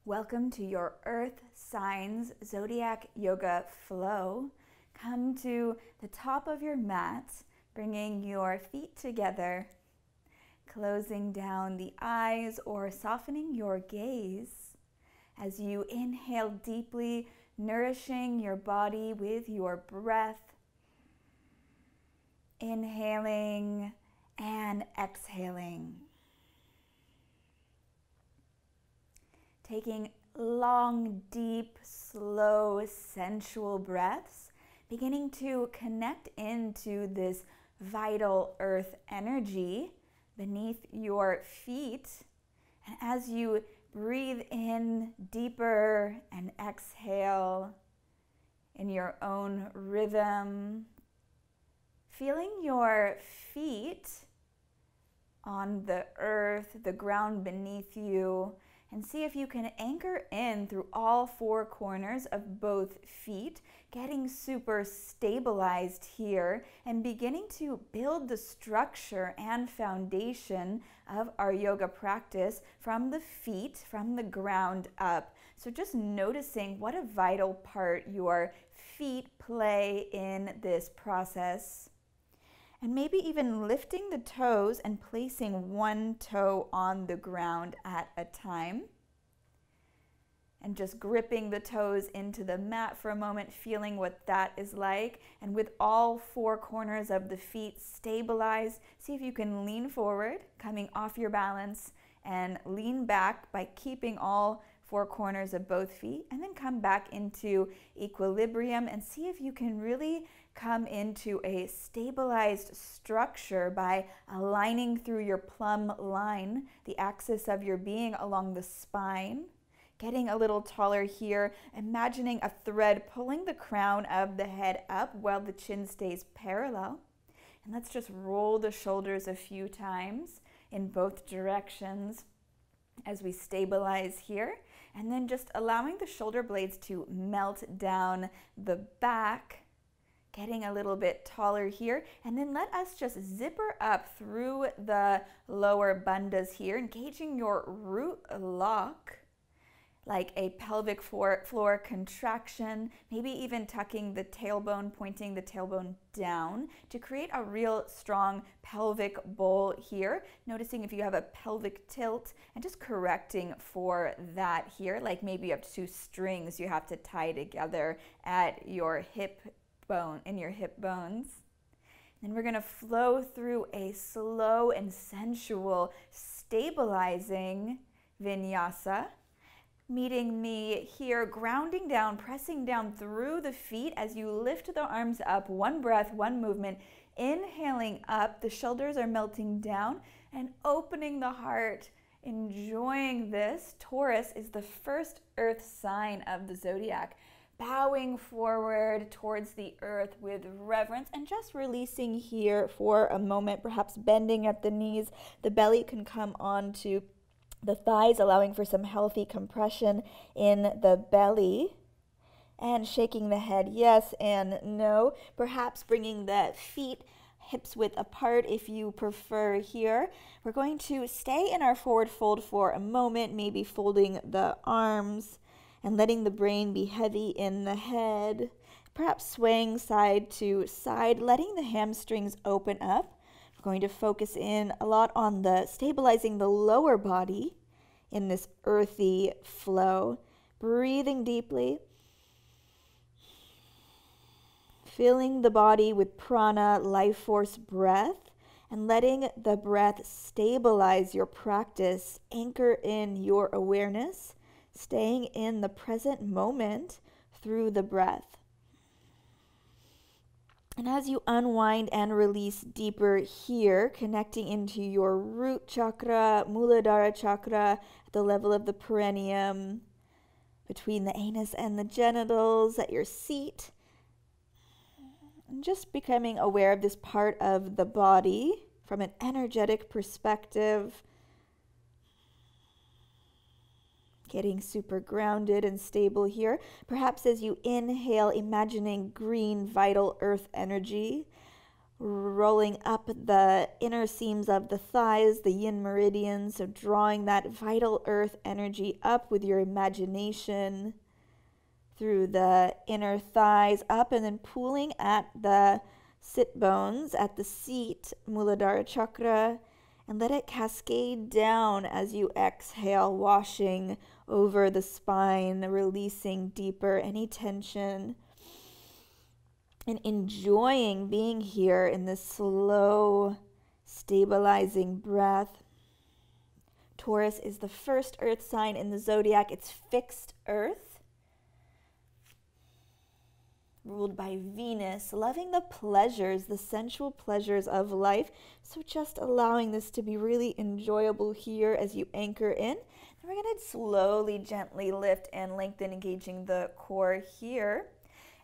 Welcome to your Earth Signs Zodiac Yoga Flow. Come to the top of your mat, bringing your feet together, closing down the eyes or softening your gaze as you inhale deeply, nourishing your body with your breath. Inhaling and exhaling. Taking long, deep, slow, sensual breaths, beginning to connect into this vital earth energy beneath your feet. And as you breathe in deeper and exhale in your own rhythm, feeling your feet on the earth, the ground beneath you, and see if you can anchor in through all four corners of both feet, getting super stabilized here and beginning to build the structure and foundation of our yoga practice from the feet, from the ground up. So just noticing what a vital part your feet play in this process. And maybe even lifting the toes and placing one toe on the ground at a time. And just gripping the toes into the mat for a moment, feeling what that is like. And with all four corners of the feet stabilized, see if you can lean forward, coming off your balance, and lean back by keeping all four corners of both feet, and then come back into equilibrium and see if you can really come into a stabilized structure by aligning through your plumb line, the axis of your being along the spine, getting a little taller here, imagining a thread pulling the crown of the head up while the chin stays parallel. And let's just roll the shoulders a few times in both directions as we stabilize here. And then just allowing the shoulder blades to melt down the back, getting a little bit taller here. And then let us just zipper up through the lower bandhas here, engaging your root lock, like a pelvic floor contraction, maybe even tucking the tailbone, pointing the tailbone down to create a real strong pelvic bowl here. Noticing if you have a pelvic tilt and just correcting for that here, like maybe you have two strings you have to tie together at your hip bone, in your hip bones. Then we're gonna flow through a slow and sensual, stabilizing vinyasa. Meeting me here, grounding down, pressing down through the feet as you lift the arms up. One breath, one movement. Inhaling up, the shoulders are melting down and opening the heart. Enjoying this. Taurus is the first earth sign of the zodiac. Bowing forward towards the earth with reverence and just releasing here for a moment, perhaps bending at the knees. The belly can come onto the thighs, allowing for some healthy compression in the belly, and shaking the head yes and no, perhaps bringing the feet hips width apart if you prefer here. We're going to stay in our forward fold for a moment, maybe folding the arms and letting the brain be heavy in the head, perhaps swaying side to side, letting the hamstrings open up. We're going to focus in a lot on the stabilizing the lower body in this earthy flow. Breathing deeply. Filling the body with prana, life force breath, and letting the breath stabilize your practice. Anchor in your awareness, staying in the present moment through the breath. And as you unwind and release deeper here, connecting into your root chakra, muladhara chakra, at the level of the perineum, between the anus and the genitals, at your seat. And just becoming aware of this part of the body from an energetic perspective. Getting super grounded and stable here. Perhaps as you inhale, imagining green, vital earth energy rolling up the inner seams of the thighs, the yin meridian. So drawing that vital earth energy up with your imagination through the inner thighs up, and then pulling at the sit bones at the seat, muladhara chakra, and let it cascade down as you exhale, washing over the spine, releasing deeper any tension, and enjoying being here in this slow, stabilizing breath. Taurus is the first earth sign in the zodiac. It's fixed earth, ruled by Venus, loving the pleasures, the sensual pleasures of life. So just allowing this to be really enjoyable here as you anchor in. And we're going to slowly, gently lift and lengthen, engaging the core here.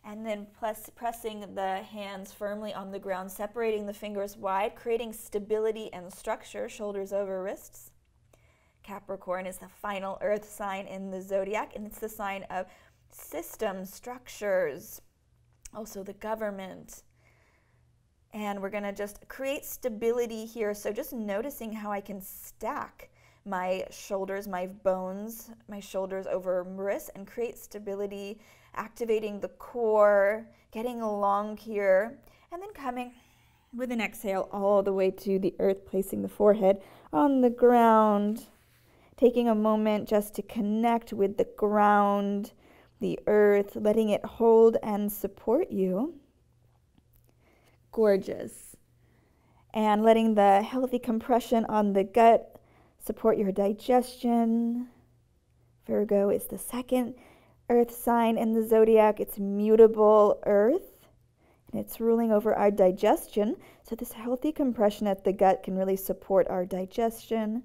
And then pressing the hands firmly on the ground, separating the fingers wide, creating stability and structure, shoulders over wrists. Capricorn is the final earth sign in the zodiac, and it's the sign of systems, structures, also the government. And we're going to just create stability here. So just noticing how I can stack my shoulders, my bones, my shoulders over wrists, and create stability, activating the core, getting long here, and then coming with an exhale all the way to the earth, placing the forehead on the ground, taking a moment just to connect with the ground, the earth, letting it hold and support you. Gorgeous. And letting the healthy compression on the gut support your digestion. Virgo is the second earth sign in the zodiac. It's mutable earth, and it's ruling over our digestion. So this healthy compression at the gut can really support our digestion.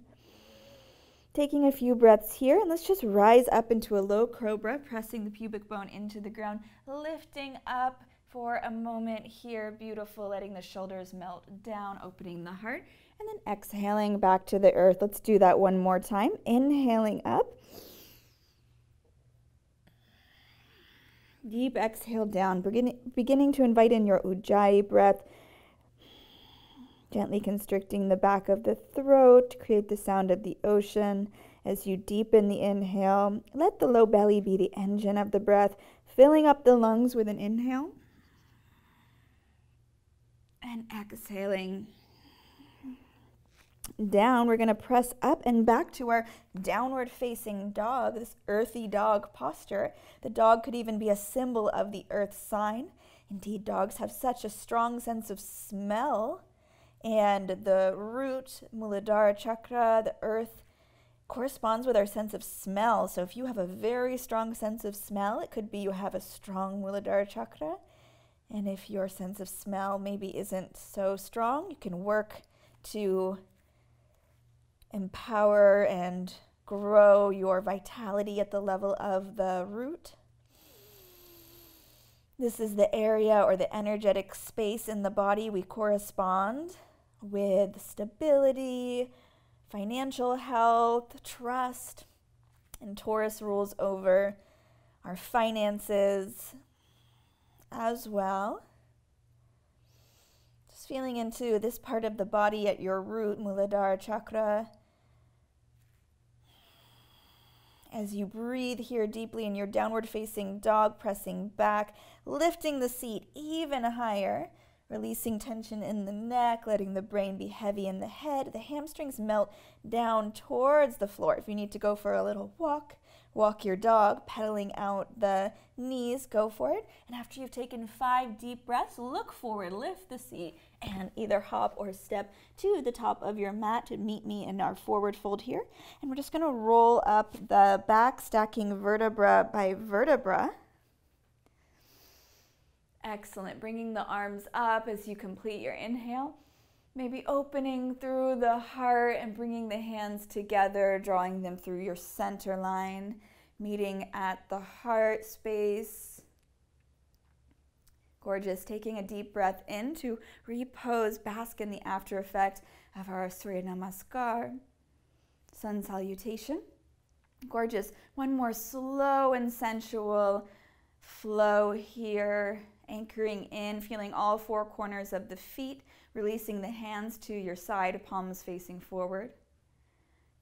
Taking a few breaths here, and let's just rise up into a low cobra, pressing the pubic bone into the ground, lifting up for a moment here. Beautiful, letting the shoulders melt down, opening the heart, and then exhaling back to the earth. Let's do that one more time. Inhaling up. Deep exhale down, beginning to invite in your Ujjayi breath, gently constricting the back of the throat to create the sound of the ocean as you deepen the inhale. Let the low belly be the engine of the breath, filling up the lungs with an inhale and exhaling down. We're going to press up and back to our downward facing dog, this earthy dog posture. The dog could even be a symbol of the earth sign. Indeed, dogs have such a strong sense of smell, and the root, muladhara chakra, the earth, corresponds with our sense of smell. So if you have a very strong sense of smell, it could be you have a strong muladhara chakra. And if your sense of smell maybe isn't so strong, you can work to empower and grow your vitality at the level of the root. This is the area or the energetic space in the body we correspond with stability, financial health, trust, and Taurus rules over our finances as well. Just feeling into this part of the body at your root, muladhara chakra. As you breathe here deeply in your downward facing dog, pressing back, lifting the seat even higher, releasing tension in the neck, letting the brain be heavy in the head. The hamstrings melt down towards the floor. If you need to go for a little walk, walk your dog, pedaling out the knees, go for it. And after you've taken 5 deep breaths, look forward, lift the seat, and either hop or step to the top of your mat to meet me in our forward fold here. And we're just going to roll up the back, stacking vertebra by vertebra. Excellent. Bringing the arms up as you complete your inhale. Maybe opening through the heart and bringing the hands together, drawing them through your center line, meeting at the heart space. Gorgeous. Taking a deep breath in to repose, bask in the after effect of our Surya Namaskar, sun salutation. Gorgeous. One more slow and sensual flow here. Anchoring in, feeling all four corners of the feet, releasing the hands to your side, palms facing forward.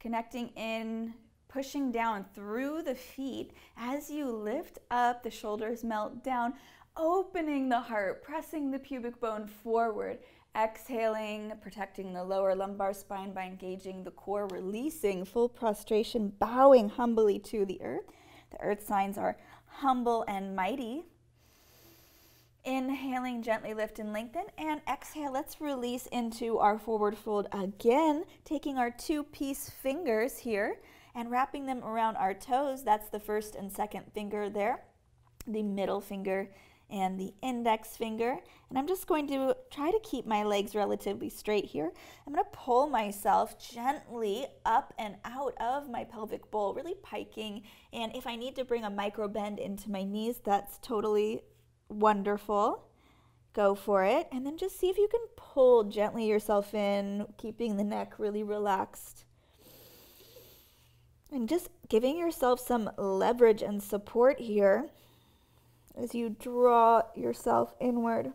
Connecting in, pushing down through the feet. As you lift up, the shoulders melt down, opening the heart, pressing the pubic bone forward. Exhaling, protecting the lower lumbar spine by engaging the core, releasing full prostration, bowing humbly to the earth. The earth signs are humble and mighty. Inhaling, gently lift and lengthen, and exhale, let's release into our forward fold again, taking our two-piece fingers here and wrapping them around our toes. That's the first and second finger there, the middle finger and the index finger. And I'm just going to try to keep my legs relatively straight here. I'm going to pull myself gently up and out of my pelvic bowl, really piking. And if I need to bring a micro bend into my knees, that's totally wonderful. Go for it. And then just see if you can pull gently yourself in, keeping the neck really relaxed. And just giving yourself some leverage and support here as you draw yourself inward.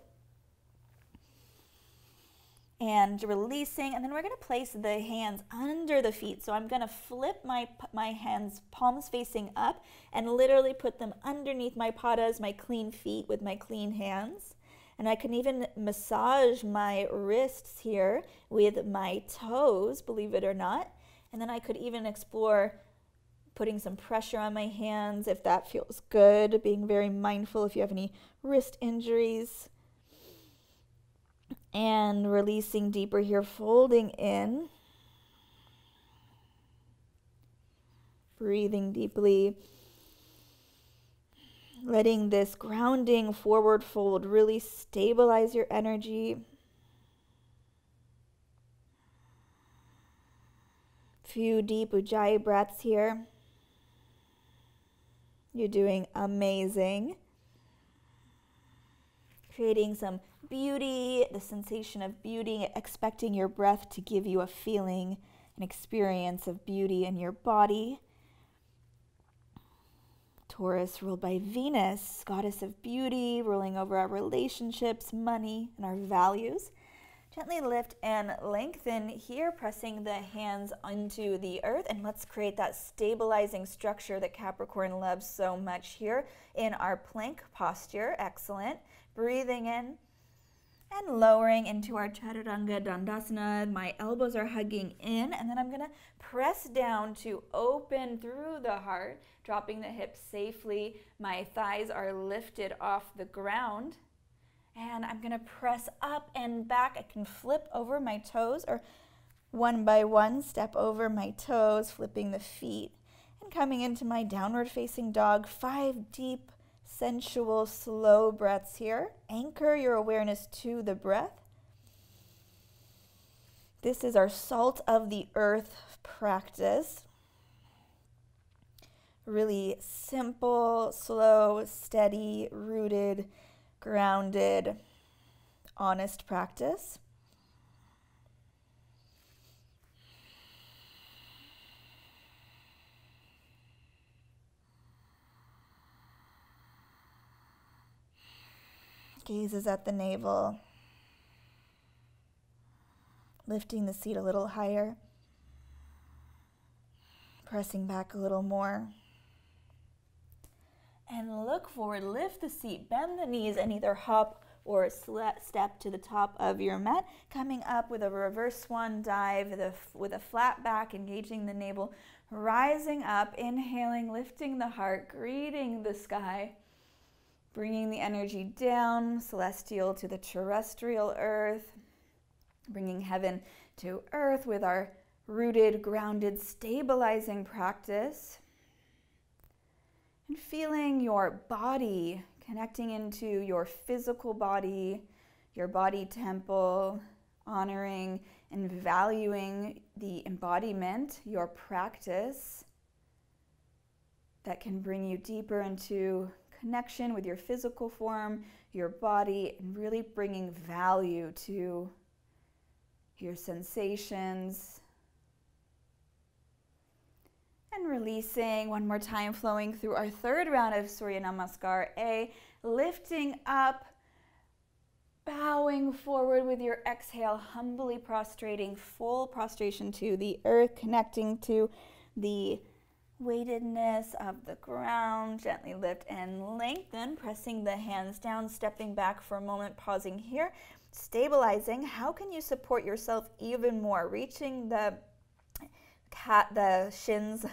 And releasing, and then we're going to place the hands under the feet. So I'm going to flip my hands, palms facing up, and literally put them underneath my padas, my clean feet with my clean hands. And I can even massage my wrists here with my toes, believe it or not. And then I could even explore putting some pressure on my hands if that feels good, being very mindful if you have any wrist injuries. And releasing deeper here, folding in. Breathing deeply. Letting this grounding forward fold really stabilize your energy. Few deep Ujjayi breaths here. You're doing amazing. Creating some beauty, the sensation of beauty, expecting your breath to give you a feeling, an experience of beauty in your body. Taurus, ruled by Venus, goddess of beauty, ruling over our relationships, money, and our values. Gently lift and lengthen here, pressing the hands onto the earth, and let's create that stabilizing structure that Capricorn loves so much here in our plank posture. Excellent. Breathing in and lowering into our Chaturanga Dandasana. My elbows are hugging in, and then I'm going to press down to open through the heart, dropping the hips safely. My thighs are lifted off the ground, and I'm going to press up and back. I can flip over my toes, or one by one step over my toes, flipping the feet, and coming into my downward facing dog. 5 deep sensual, slow breaths here. Anchor your awareness to the breath. This is our salt of the earth practice. Really simple, slow, steady, rooted, grounded, honest practice. Gazes at the navel, lifting the seat a little higher, pressing back a little more. And look forward, lift the seat, bend the knees, and either hop or step to the top of your mat, coming up with a reverse swan dive with a flat back, engaging the navel, rising up, inhaling, lifting the heart, greeting the sky. Bringing the energy down, celestial to the terrestrial earth, bringing heaven to earth with our rooted, grounded, stabilizing practice. And feeling your body, connecting into your physical body, your body temple, honoring and valuing the embodiment, your practice that can bring you deeper into connection with your physical form, your body, and really bringing value to your sensations. And releasing one more time, flowing through our third round of Surya Namaskar A, lifting up, Bowing forward with your exhale, humbly prostrating, full prostration to the earth, connecting to the weightedness of the ground. Gently lift and lengthen, pressing the hands down, stepping back for a moment, pausing here, stabilizing. How can you support yourself even more? Reaching the shins,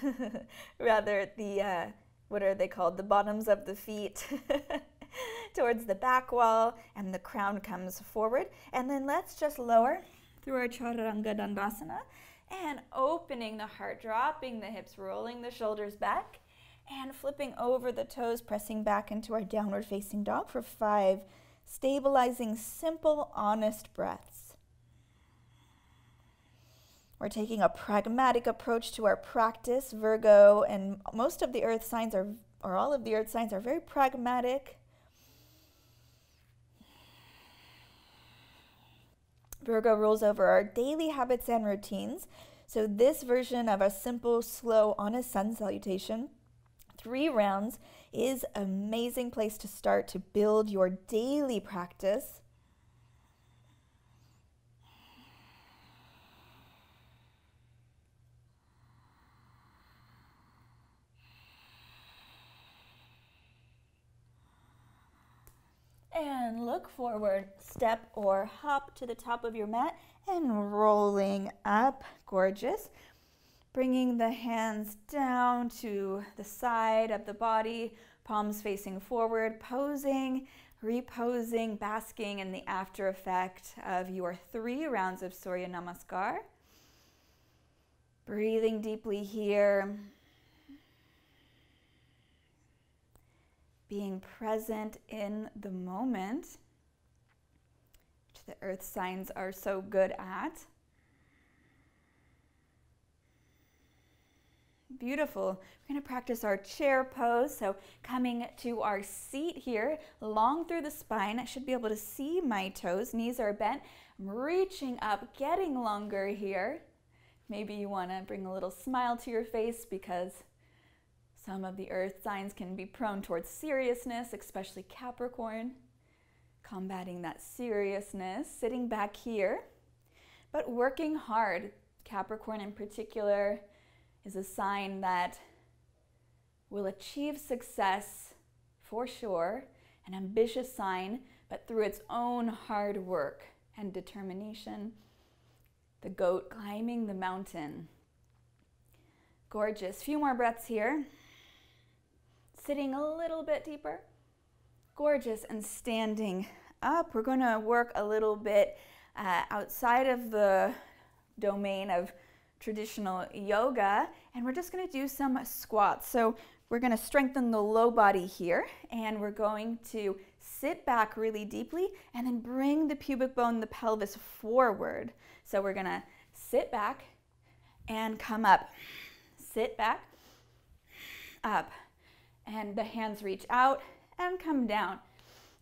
rather the, what are they called? The bottoms of the feet. Towards the back wall, and the crown comes forward. And then let's just lower through our Chaturanga Dandasana and opening the heart, dropping the hips, rolling the shoulders back, and flipping over the toes, pressing back into our downward facing dog for 5 stabilizing, simple, honest breaths. We're taking a pragmatic approach to our practice. Virgo and most of the earth signs or all of the earth signs are very pragmatic. Virgo rules over our daily habits and routines. So this version of a simple, slow, honest sun salutation, 3 rounds, is an amazing place to start to build your daily practice. And look forward, step or hop to the top of your mat and rolling up. Gorgeous. Bringing the hands down to the side of the body, palms facing forward, posing, reposing, basking in the after effect of your 3 rounds of Surya Namaskar. Breathing deeply here. Being present in the moment, which the earth signs are so good at. Beautiful. We're going to practice our chair pose. So coming to our seat here, long through the spine. I should be able to see my toes. Knees are bent. I'm reaching up, getting longer here. Maybe you want to bring a little smile to your face because some of the earth signs can be prone towards seriousness, especially Capricorn. Combating that seriousness, sitting back here, but working hard. Capricorn in particular is a sign that will achieve success for sure, an ambitious sign, but through its own hard work and determination. The goat climbing the mountain. Gorgeous. Few more breaths here. Sitting a little bit deeper. Gorgeous. And standing up. We're going to work a little bit outside of the domain of traditional yoga, and we're just going to do some squats. So we're going to strengthen the low body here, and we're going to sit back really deeply and then bring the pubic bone, the pelvis forward. So we're going to sit back and come up. Sit back, up, and the hands reach out and come down.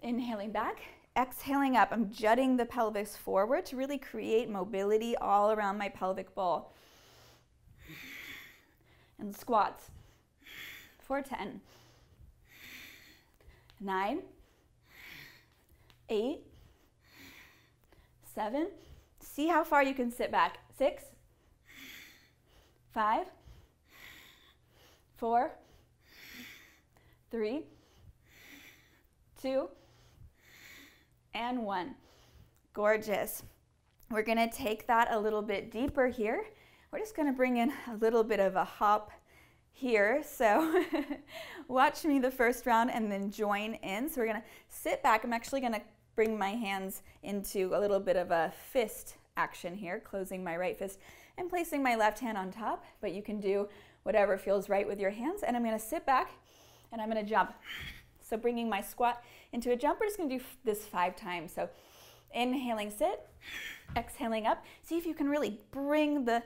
Inhaling back, exhaling up. I'm jutting the pelvis forward to really create mobility all around my pelvic bowl. And squats for 10, 9, 8, 7. See how far you can sit back. 6, 5, 4, 3, 2, and 1. Gorgeous. We're going to take that a little bit deeper here. We're just going to bring in a little bit of a hop here. So watch me the first round and then join in. So we're going to sit back. I'm actually going to bring my hands into a little bit of a fist action here, closing my right fist and placing my left hand on top. But you can do whatever feels right with your hands. And I'm going to sit back and I'm going to jump. So bringing my squat into a jump, we're just going to do this 5 times. So inhaling, sit, exhaling up. See if you can really bring the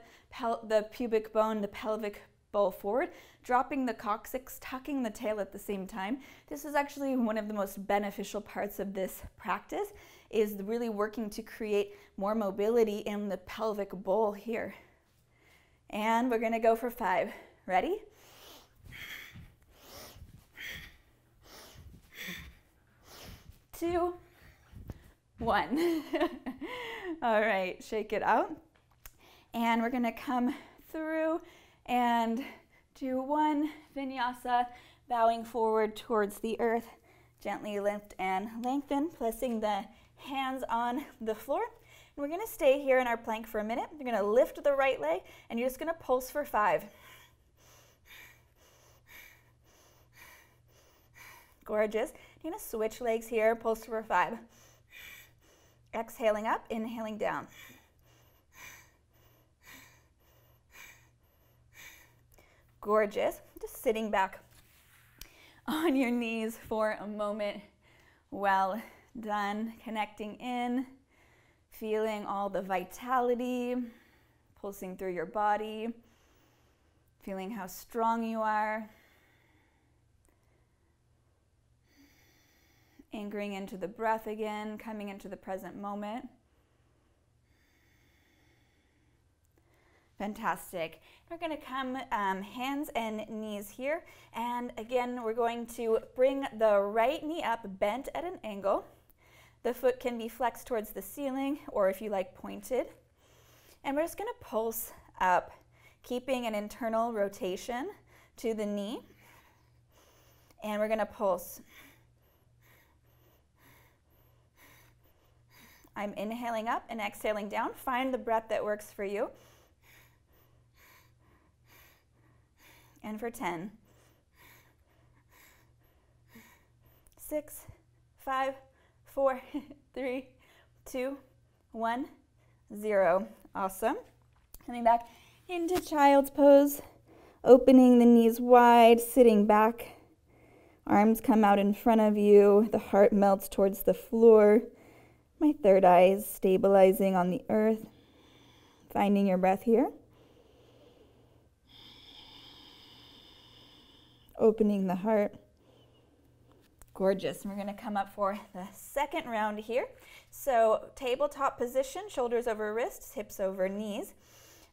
pubic bone, the pelvic bowl forward, dropping the coccyx, tucking the tail at the same time. This is actually one of the most beneficial parts of this practice, is really working to create more mobility in the pelvic bowl here. And we're going to go for 5. Ready? 2, 1. All right, shake it out. And we're going to come through and do 1 vinyasa, bowing forward towards the earth. Gently lift and lengthen, placing the hands on the floor. And we're going to stay here in our plank for a minute. You're going to lift the right leg, and you're just going to pulse for 5. Gorgeous. You're going to switch legs here, pulse for 5. Exhaling up, inhaling down. Gorgeous. Just sitting back on your knees for a moment. Well done. Connecting in, feeling all the vitality pulsing through your body, feeling how strong you are. Anchoring into the breath again, coming into the present moment. Fantastic. We're going to come hands and knees here. And again, we're going to bring the right knee up, bent at an angle. The foot can be flexed towards the ceiling, or if you like, pointed. And we're just going to pulse up, keeping an internal rotation to the knee. And we're going to pulse. I'm inhaling up and exhaling down. Find the breath that works for you. And for 10, 6, 5, 4, 3, 2, 1, 0. Awesome. Coming back into child's pose, opening the knees wide, sitting back. Arms come out in front of you. The heart melts towards the floor. My third eye is stabilizing on the earth. Finding your breath here. Opening the heart. Gorgeous. And we're going to come up for the second round here. So tabletop position, shoulders over wrists, hips over knees.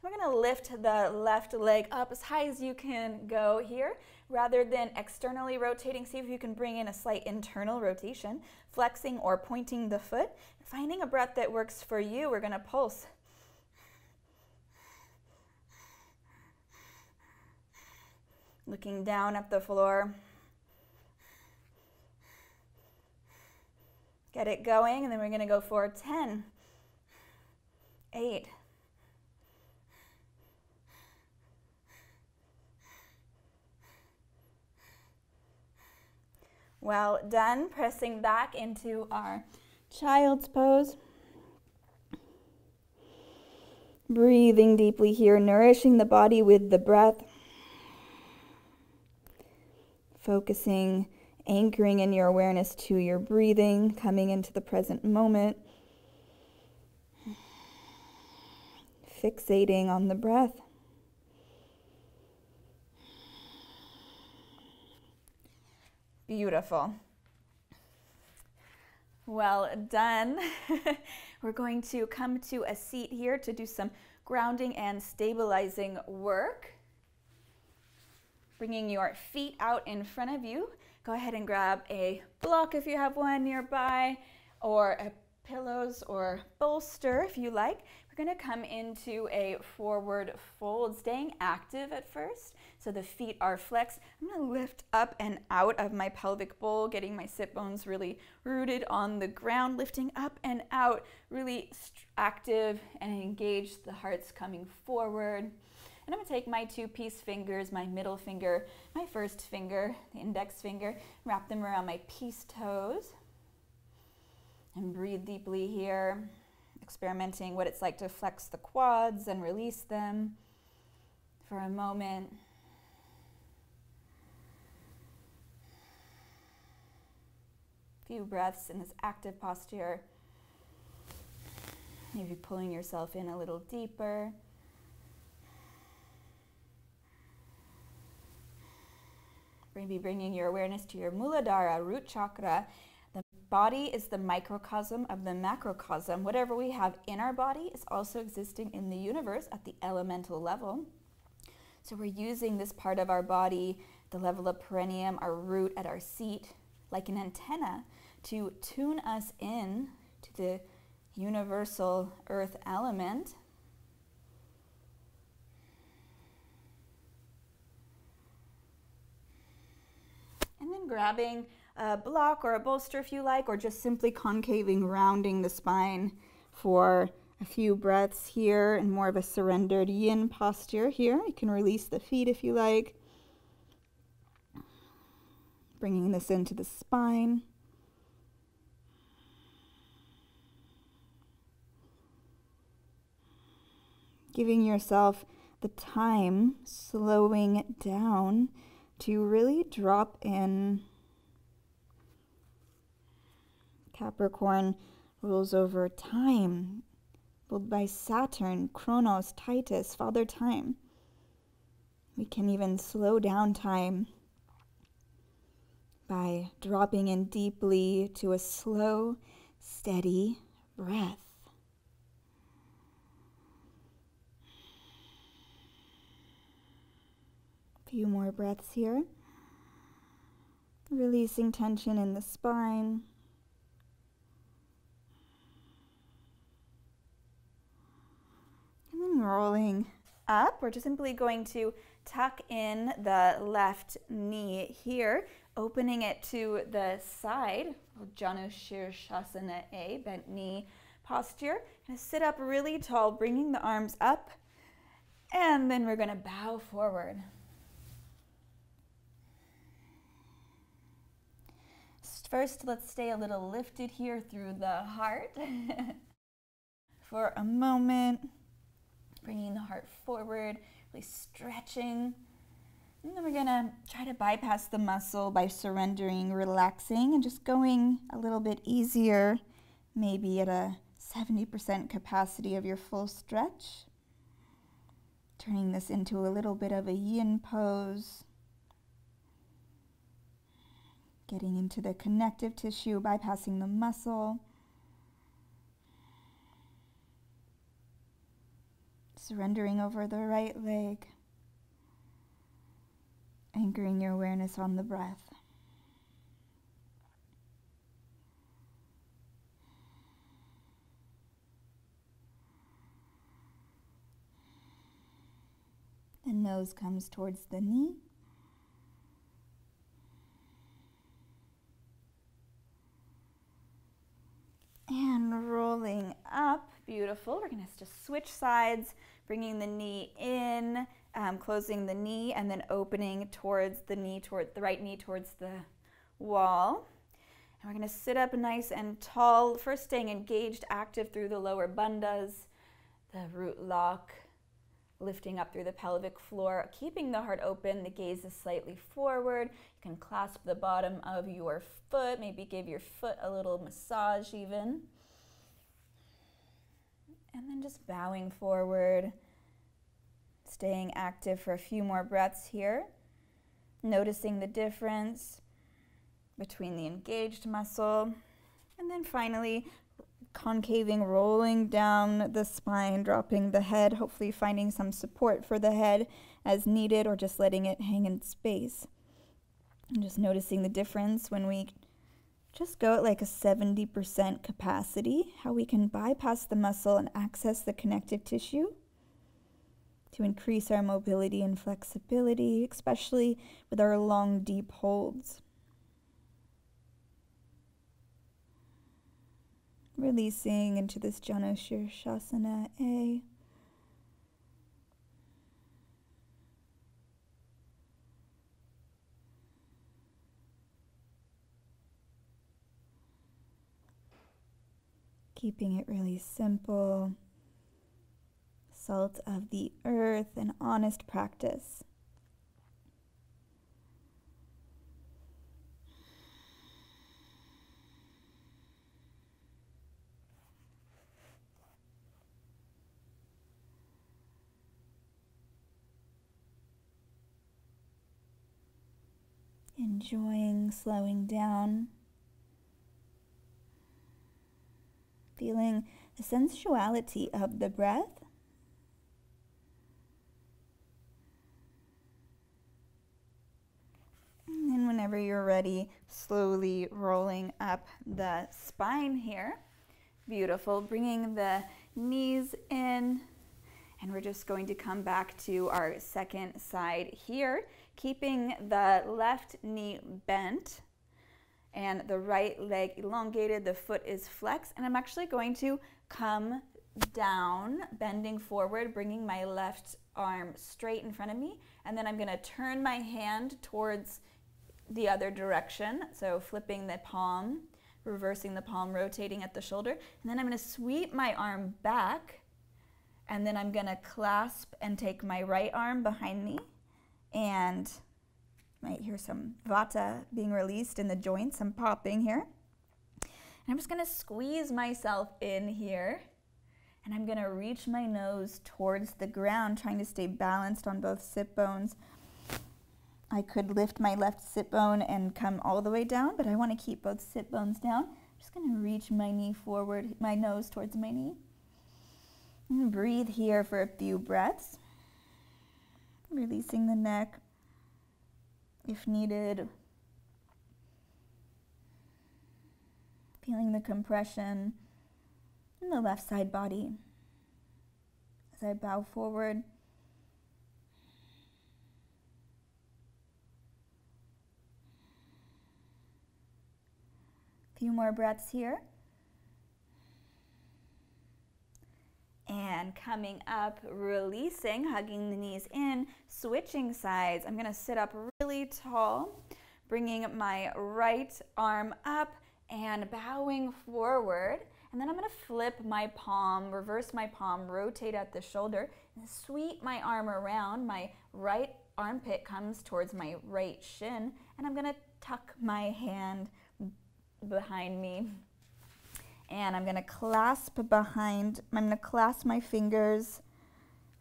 We're going to lift the left leg up as high as you can go here. Rather than externally rotating, see if you can bring in a slight internal rotation, flexing or pointing the foot. Finding a breath that works for you, we're going to pulse. Looking down at the floor. Get it going, and then we're going to go for 10, 8, 7. Well done. Pressing back into our child's pose. Breathing deeply here, nourishing the body with the breath. Focusing, anchoring in your awareness to your breathing, coming into the present moment. Fixating on the breath. Beautiful. Well done. We're going to come to a seat here to do some grounding and stabilizing work. Bringing your feet out in front of you. Go ahead and grab a block if you have one nearby, or a pillows or bolster if you like. We're going to come into a forward fold, staying active at first. So the feet are flexed. I'm going to lift up and out of my pelvic bowl, getting my sit bones really rooted on the ground, lifting up and out, really active and engaged. The heart's coming forward. And I'm going to take my 2-piece fingers, my middle finger, my first finger, the index finger, wrap them around my peace toes. And breathe deeply here, experimenting what it's like to flex the quads and release them for a moment. Few breaths in this active posture. Maybe pulling yourself in a little deeper. Maybe bringing your awareness to your muladhara, root chakra. The body is the microcosm of the macrocosm. Whatever we have in our body is also existing in the universe at the elemental level. So we're using this part of our body, the level of perineum, our root at our seat, like an antenna, to tune us in to the universal earth element. And then grabbing a block or a bolster if you like, or just simply concaving, rounding the spine for a few breaths here in more of a surrendered yin posture here. You can release the feet if you like. Bringing this into the spine. Giving yourself the time, slowing it down to really drop in. Capricorn rules over time, ruled by Saturn, Chronos, Titus, Father Time. We can even slow down time by dropping in deeply to a slow, steady breath. A few more breaths here. Releasing tension in the spine. And then rolling up. We're just simply going to tuck in the left knee here, opening it to the side, Janu Shirshasana A, bent knee posture. Gonna sit up really tall, bringing the arms up, and then we're gonna bow forward. First, let's stay a little lifted here through the heart for a moment, bringing the heart forward, really stretching. And then we're gonna try to bypass the muscle by surrendering, relaxing, and just going a little bit easier, maybe at a 70% capacity of your full stretch. Turning this into a little bit of a yin pose. Getting into the connective tissue, bypassing the muscle. Surrendering over the right leg. Anchoring your awareness on the breath. The nose comes towards the knee. And rolling up, beautiful. We're gonna just switch sides, bringing the knee in, closing the knee, and then opening towards the knee, toward the right knee towards the wall. And we're gonna sit up nice and tall, first staying engaged, active through the lower bandhas, the root lock, lifting up through the pelvic floor, keeping the heart open, the gaze is slightly forward. You can clasp the bottom of your foot, maybe give your foot a little massage even. And then just bowing forward, staying active for a few more breaths here. Noticing the difference between the engaged muscle. And then finally, concaving, rolling down the spine, dropping the head, hopefully finding some support for the head as needed, or just letting it hang in space. And just noticing the difference when we just go at like a 70% capacity, how we can bypass the muscle and access the connective tissue to increase our mobility and flexibility, especially with our long, deep holds. Releasing into this Janu Shirshasana A. Keeping it really simple. Salt of the earth, an honest practice. Enjoying slowing down, feeling the sensuality of the breath. And then whenever you're ready, slowly rolling up the spine here, Beautiful. Bringing the knees in. And we're just going to come back to our second side here, keeping the left knee bent and the right leg elongated. The foot is flexed. And I'm actually going to come down, bending forward, bringing my left arm straight in front of me. And then I'm going to turn my hand towards the other direction. So flipping the palm, reversing the palm, rotating at the shoulder. And then I'm going to sweep my arm back. And then I'm going to clasp and take my right arm behind me. And you might hear some vata being released in the joints. I'm popping here. And I'm just going to squeeze myself in here. And I'm going to reach my nose towards the ground, trying to stay balanced on both sit bones. I could lift my left sit bone and come all the way down, but I want to keep both sit bones down. I'm just going to reach my knee forward, my nose towards my knee. And breathe here for a few breaths. Releasing the neck if needed. Feeling the compression in the left side body as I bow forward. A few more breaths here. And coming up, releasing, hugging the knees in, switching sides. I'm going to sit up really tall, bringing my right arm up and bowing forward. And then I'm going to flip my palm, reverse my palm, rotate at the shoulder, and sweep my arm around. My right armpit comes towards my right shin, and I'm going to tuck my hand behind me. And I'm going to clasp my fingers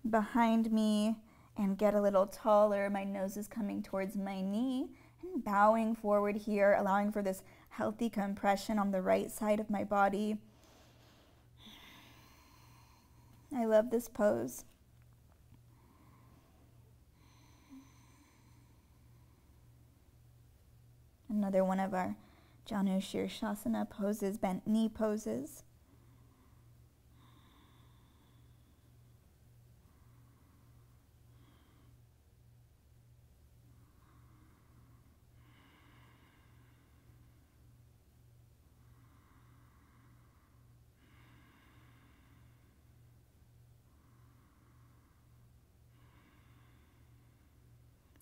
behind me and get a little taller. My nose is coming towards my knee and bowing forward here, allowing for this healthy compression on the right side of my body. I love this pose. Another one of our Janu Shirshasana poses, bent knee poses.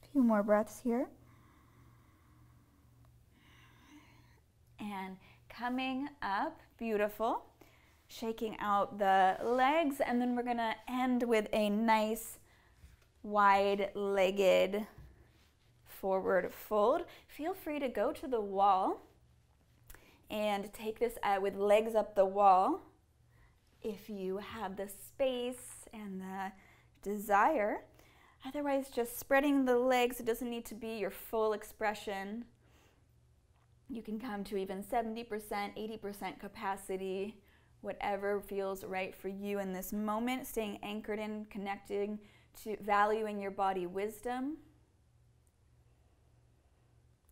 A few more breaths here. And coming up, beautiful, shaking out the legs, and then we're going to end with a nice wide-legged forward fold. Feel free to go to the wall and take this with legs up the wall if you have the space and the desire. Otherwise, just spreading the legs. It doesn't need to be your full expression. You can come to even 70%, 80% capacity, whatever feels right for you in this moment, staying anchored in, connecting to valuing your body wisdom.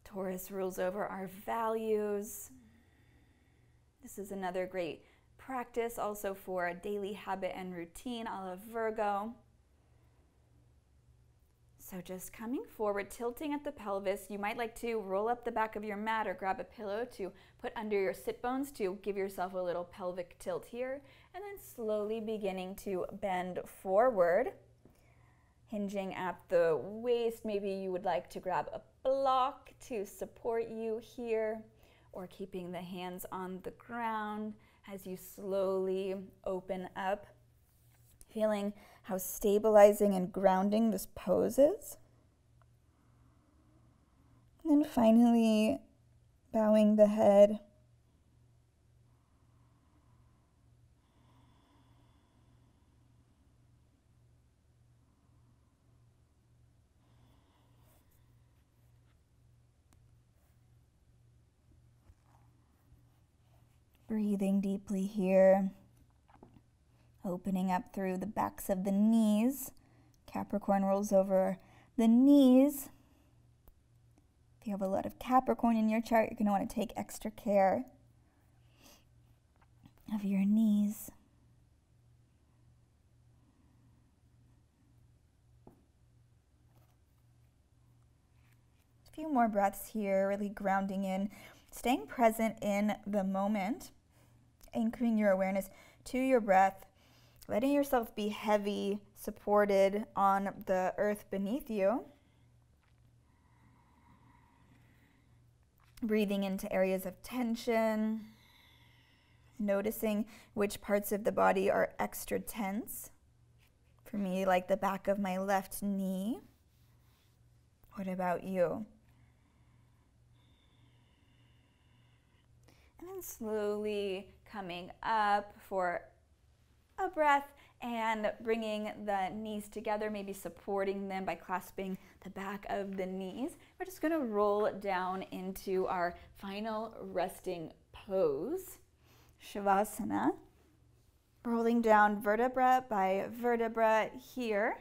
Taurus rules over our values. This is another great practice also for a daily habit and routine, a la Virgo. So just coming forward, tilting at the pelvis. You might like to roll up the back of your mat or grab a pillow to put under your sit bones to give yourself a little pelvic tilt here. And then slowly beginning to bend forward, hinging at the waist. Maybe you would like to grab a block to support you here, or keeping the hands on the ground as you slowly open up. Feeling how stabilizing and grounding this pose is. And then finally, bowing the head. Breathing deeply here. Opening up through the backs of the knees. Capricorn rolls over the knees. If you have a lot of Capricorn in your chart, you're going to want to take extra care. of your knees. A few more breaths here, really grounding in, staying present in the moment, anchoring your awareness to your breath, letting yourself be heavy, supported on the earth beneath you. Breathing into areas of tension, noticing which parts of the body are extra tense. For me, like the back of my left knee. What about you? And then slowly coming up for a breath and bringing the knees together, maybe supporting them by clasping the back of the knees. We're just going to roll down into our final resting pose, Shavasana. Rolling down vertebra by vertebra here.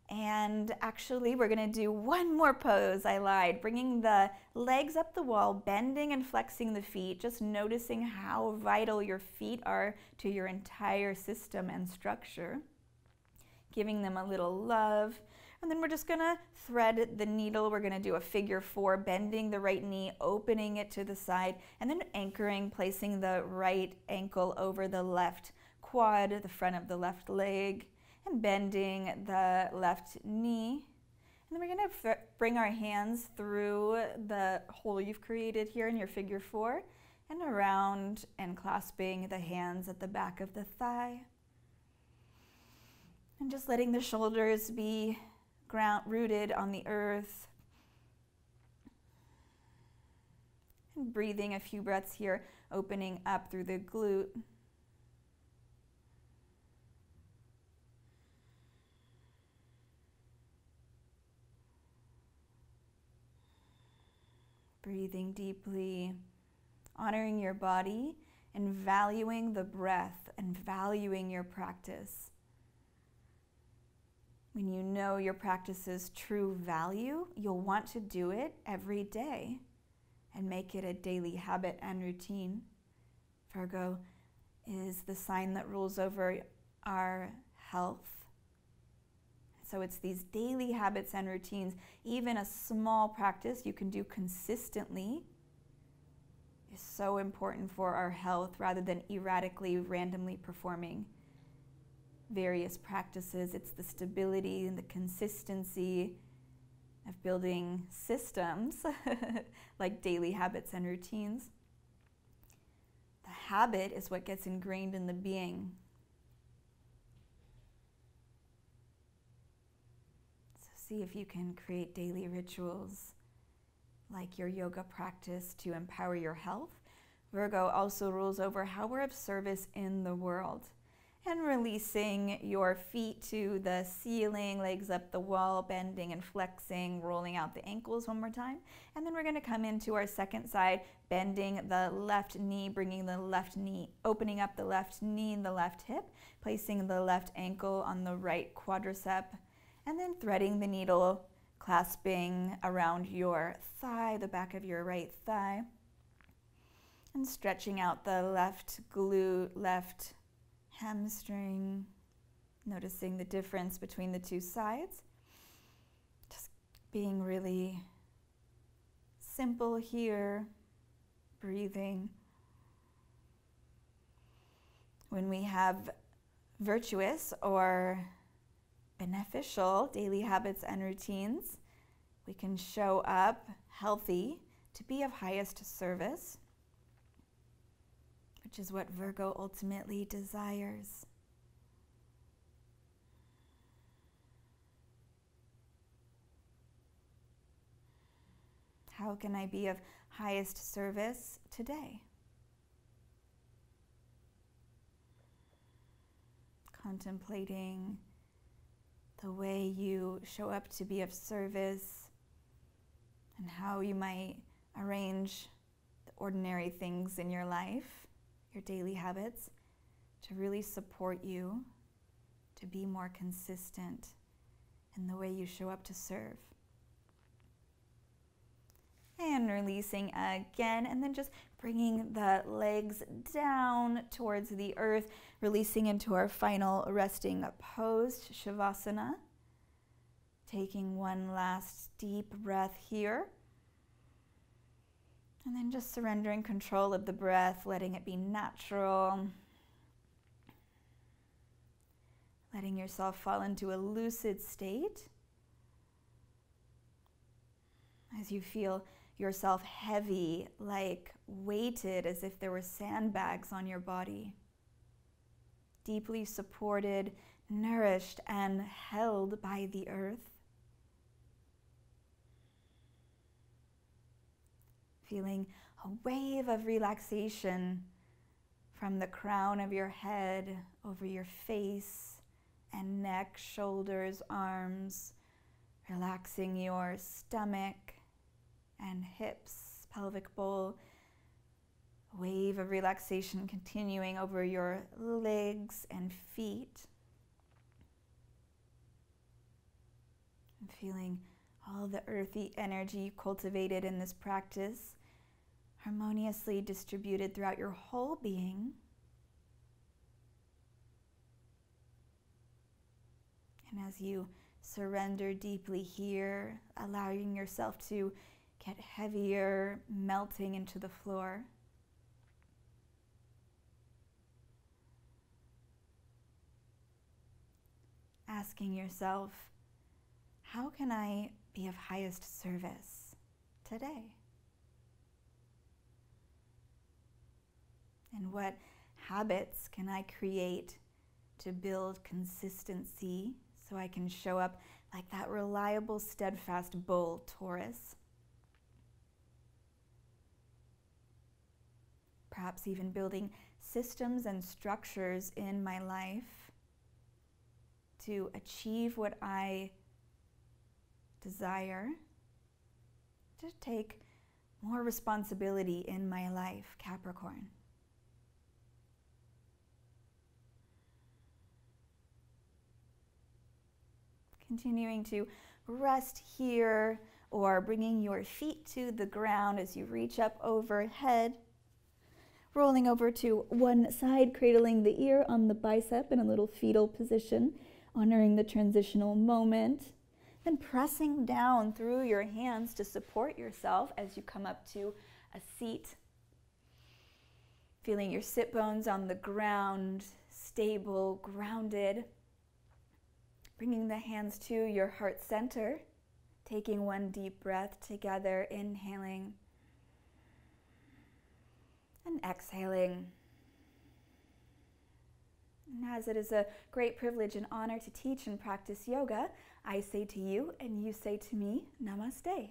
And actually, we're going to do one more pose. I lied. Bringing the legs up the wall, bending and flexing the feet, just noticing how vital your feet are to your entire system and structure. Giving them a little love. And then we're just going to thread the needle. We're going to do a figure 4, bending the right knee, opening it to the side, and then anchoring, placing the right ankle over the left quad, the front of the left leg, and bending the left knee. And then we're going to bring our hands through the hole you've created here in your figure 4 and around and clasping the hands at the back of the thigh. And just letting the shoulders be rooted on the earth. And breathing a few breaths here, opening up through the glute. Breathing deeply, honoring your body and valuing the breath and valuing your practice. When you know your practice's true value, you'll want to do it every day and make it a daily habit and routine. Virgo is the sign that rules over our health. So it's these daily habits and routines, even a small practice you can do consistently is so important for our health rather than erratically, randomly performing various practices. It's the stability and the consistency of building systems like daily habits and routines. The habit is what gets ingrained in the being. See if you can create daily rituals like your yoga practice to empower your health. Virgo also rules over how we're of service in the world. And releasing your feet to the ceiling, legs up the wall, bending and flexing, rolling out the ankles one more time. And then we're going to come into our second side, bending the left knee, bringing the left knee, opening up the left knee and the left hip, placing the left ankle on the right quadricep, and then threading the needle, clasping around your thigh, the back of your right thigh, and stretching out the left glute, left hamstring, noticing the difference between the two sides. Just being really simple here, breathing. When we have virtuous or beneficial daily habits and routines, we can show up healthy to be of highest service, which is what Virgo ultimately desires. How can I be of highest service today? Contemplating the way you show up to be of service and how you might arrange the ordinary things in your life, your daily habits, to really support you to be more consistent in the way you show up to serve. And and releasing again, and then just bringing the legs down towards the earth, releasing into our final resting pose, Shavasana. Taking one last deep breath here. And then just surrendering control of the breath, letting it be natural. Letting yourself fall into a lucid state. As you feel yourself heavy, like weighted, as if there were sandbags on your body. Deeply supported, nourished, and held by the earth. Feeling a wave of relaxation from the crown of your head over your face and neck, shoulders, arms, relaxing your stomach and hips, pelvic bowl. A wave of relaxation continuing over your legs and feet. And feeling all the earthy energy cultivated in this practice harmoniously distributed throughout your whole being. And as you surrender deeply here, allowing yourself to get heavier, melting into the floor. Asking yourself, how can I be of highest service today? And what habits can I create to build consistency so I can show up like that reliable, steadfast bull, Taurus? Perhaps even building systems and structures in my life to achieve what I desire, to take more responsibility in my life, Capricorn. Continuing to rest here or bringing your feet to the ground as you reach up overhead. Rolling over to one side, cradling the ear on the bicep in a little fetal position, honoring the transitional moment. Then pressing down through your hands to support yourself as you come up to a seat. Feeling your sit bones on the ground, stable, grounded. Bringing the hands to your heart center. Taking one deep breath together, inhaling and exhaling. And as it is a great privilege and honor to teach and practice yoga, I say to you and you say to me, Namaste.